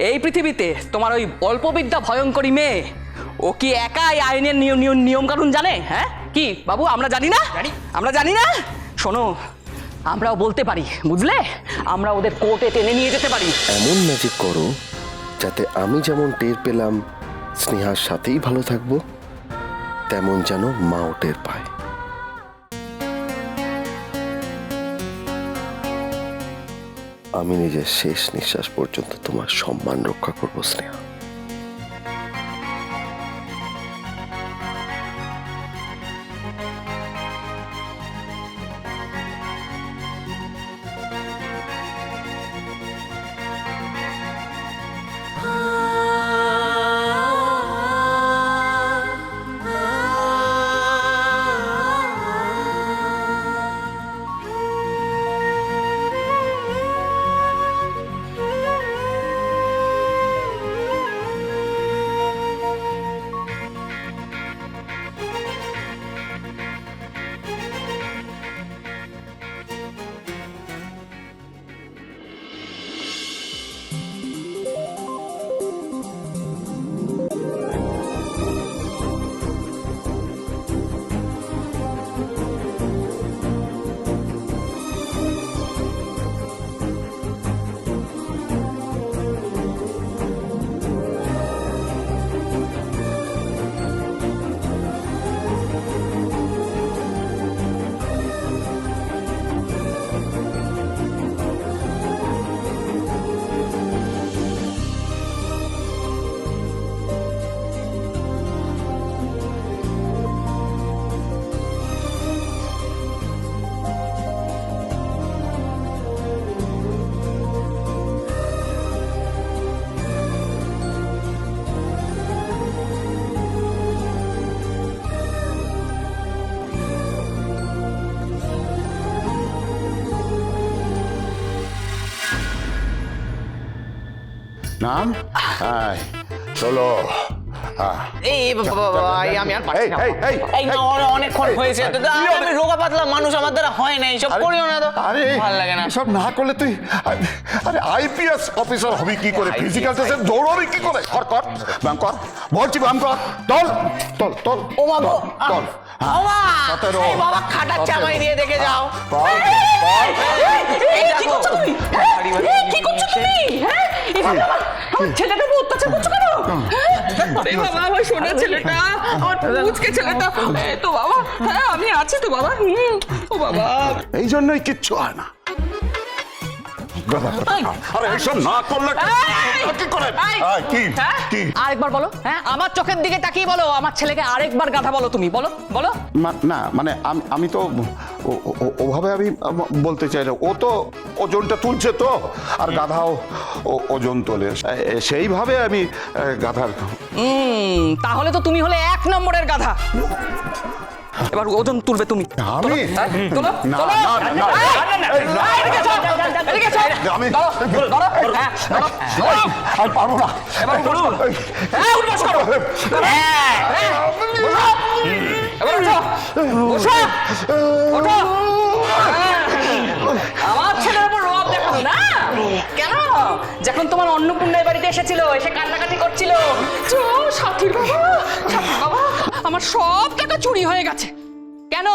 এই পৃথিবীতে তোমার ওই অল্পবিদ্যা ভয়ঙ্করী মেয়ে ও কি একাই আইনের নিয়ম কানুন জানে? হ্যাঁ কি বাবু, আমরা জানি না? আমরা জানি না? শোনো, আমরাও বলতে পারি, বুঝলে? আমরা ওদের কোর্টে টেনে নিয়ে যেতে পারি। এমন ম্যাজিক করো যাতে আমি যেমন টের পেলাম স্নেহার সাথেই ভালো থাকবো, তেমন যেন মাও টের পায়। আমি নিজের শেষ নিঃশ্বাস পর্যন্ত তোমার সম্মান রক্ষা করব স্নেহা। নাম চলো। আমি আর পারছি না। এই না, অনেকক্ষণ হয়েছে। আমি রোগা পাতলা মানুষ, আমার দ্বারা হয় না, এইসব করিও না তো। আরে ভালো লাগে না সব না করলে তুই আরে আইপিএস অফিসার হবি কি করে? ফিজিক্যাল টেস্টে দৌড়বি কি করে? কর কর ব্যায়াম কর, বলছি ব্যায়াম কর। চল চল চল। ও মা গো, চল। ও মা, 17 এই বাবা খাটাচ্ছে আমায় দিয়ে, দেখে যাও। কি করছো তুমি? কি করছো তুমি? হ্যাঁ, আমার ছেলেটার উপর অত্যাচার করছো কেন? আরে বাবা, আমার সোনা ছেলেটা, আমার পুচকে ছেলেটা, এই তো বাবা, হ্যাঁ আমি আছি তো বাবা। ও বাবা, এই জন্যই কিচ্ছু হয় না। আরে এইসব না করলে কি করে? কি কি আরেকবার বলো। হ্যাঁ, আমার চোখের দিকে তাকিয়ে বলো, আমার ছেলেকে আরেকবার গাধা বলো তুমি, বলো বলো। না মানে আমি তো ওভাবে আমি বলতে চাই না। ও তো ওজনটা তুলছে তো, আর গাধাও ওজন তোলে, সেইভাবে আমি গাধার। তাহলে তো তুমি হলে 1 নম্বরের গাধা। এবার ওজন তুলবে তুমি। আমি তোলো, না তোলো। না না এদিকে এসো, এদিকে এসো। আমি ধরো, ধরো, হ্যাঁ, ধরো। আমি পারবো না। এবার উঠবস করো। হ্যাঁ, উঠবস করো। হ্যাঁ, হ্যাঁ। বসো। এবার উঠো। বসো। ওঠো। আমার ছেলের উপর রোব দেখানো না? কেন? যখন তোমার অন্নপূর্ণার বাড়িতে এসেছিল, এসে কান্নাকাটি করছিল, সাথীর বাবা, সাথীর বাবা, আমার সব টাকা চুরি হয়ে গেছে। কেন?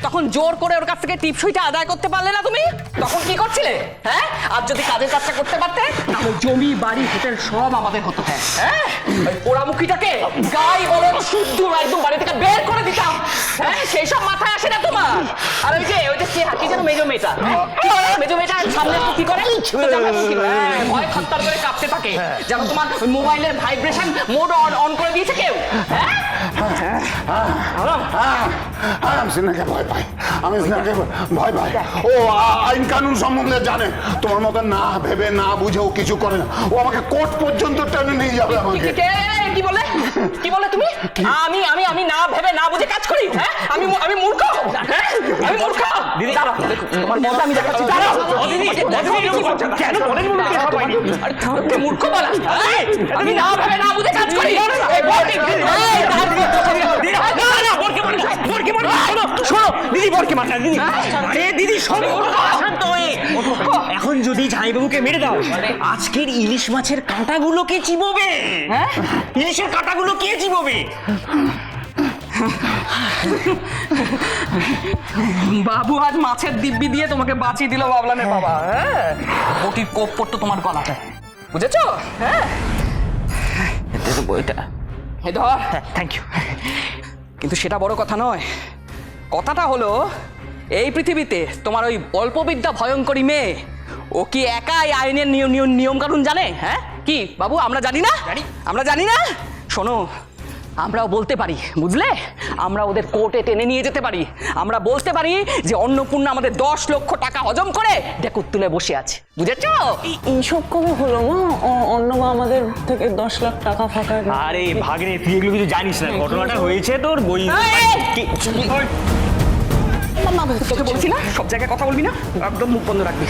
তখন জোর করে ওর কাছ থেকে টিপসইটা আদায় করতে পারলে না তুমি? তখন কি করছিলে? হ্যাঁ, আর যদি কাজের কাজটা করতে পারতে, তাহলে জমি বাড়ি হোটেল সব আমাদের হতো। হ্যাঁ, ওই পোড়ামুখীটাকে গাই বলে শুদ্ধ একদম বাড়ি থেকে বের করে দিতাম। হ্যাঁ, সেই সব মাথায় আসে না তোমার? আর ওই যে কি যেন মেজো মেয়েটা, কি করে মেজো মেয়েটা সামনে কি করে? ভয় খত্তার করে কাঁপতে থাকে, যেন তোমার মোবাইলের ভাইব্রেশন মোড অন করে দিয়েছে কেউ। আমি সিনহাকে ভয় পাই, আমি সিনহাকে ভয় পাই। ও আইন কানুন সম্বন্ধে জানে, তোমার মতো না ভেবে না বুঝেও কিছু করে না। ও আমাকে কোর্ট পর্যন্ত টেনে নিয়ে যাবে আমাকে। কি বলে? কি বলে তুমি? আমি আমি আমি না ভেবে না বুঝে কাজ করি? হ্যাঁ, আমি মূর্খ? হ্যাঁ, আমি মূর্খ? দিদি দাঁড়াও, তোমার মজা আমি দেখাচ্ছি। দাঁড়াও দিদি, কেন বলেন আরে মূর্খ বলা? আমি না ভেবে না বুঝে কাজ করি। বরকে মার শোনো শোনো দিদি বরকে মার না দিদি আরে দিদি শোনো শান্ত হয়ে এখন যদি জামাইবাবুকে মেরে দাও আজকের ইলিশ মাছের কাঁটাগুলো কে চিবোবে হ্যাঁ ইলিশের কাঁটাগুলো কে চিবোবে বাবু আজ মাছের দিব্যি দিয়ে তোমাকে বাঁচিয়ে দিল বাবলানের বাবা। হ্যাঁ, বটির কোপ পড়তো তোমার গলাতে, বুঝেছো? হ্যাঁ, বইটা এই ধর। Thank you. কিন্তু সেটা বড় কথা নয়, কথাটা হলো এই পৃথিবীতে তোমার ওই অল্পবিদ্যা ভয়ঙ্করী মেয়ে ও কি একাই আইনের নিয়ম কানুন জানে? হ্যাঁ কি বাবু, আমরা জানি না? আমরা জানি না? শোনো, আমরাও বলতে পারি, বুঝলে? আমরা ওদের কোর্টে টেনে নিয়ে যেতে পারি। আমরা বলতে পারি যে অন্নপূর্ণা আমাদের 10 লক্ষ টাকা হজম করে ডেকুর তুলে বসে আছে, বুঝেছো? এইসব কবে হলো মা? অন্নমা আমাদের থেকে 10 লাখ টাকা ফাঁকা আরে ভাগ্নে তুই এগুলো কিছু জানিস না, ঘটনাটা হয়েছে তোর বই তোকে বলছি না সব জায়গায় কথা বলবি না, একদম মুখ বন্ধ রাখবি।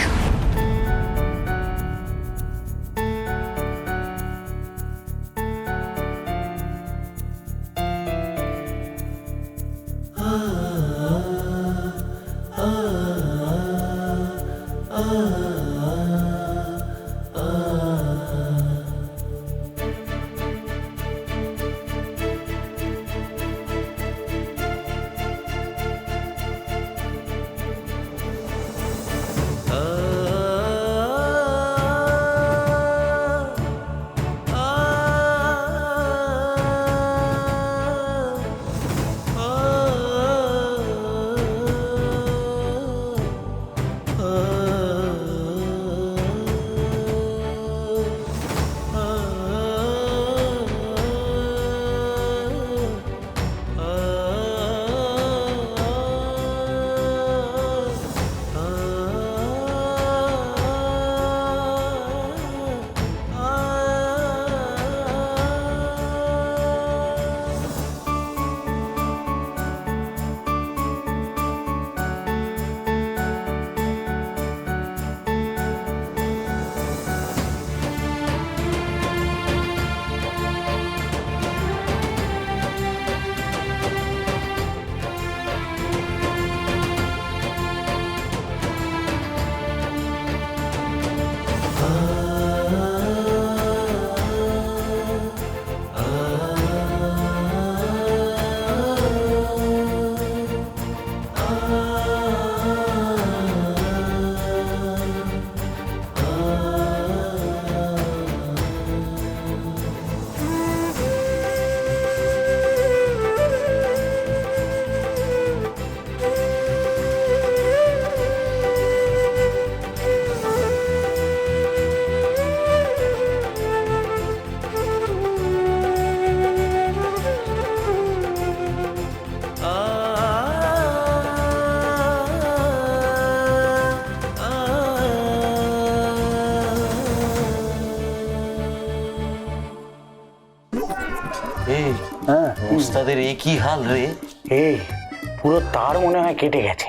ওস্তাদের এ কি হাল রে? এই পুরো তার মনে হয় কেটে গেছে।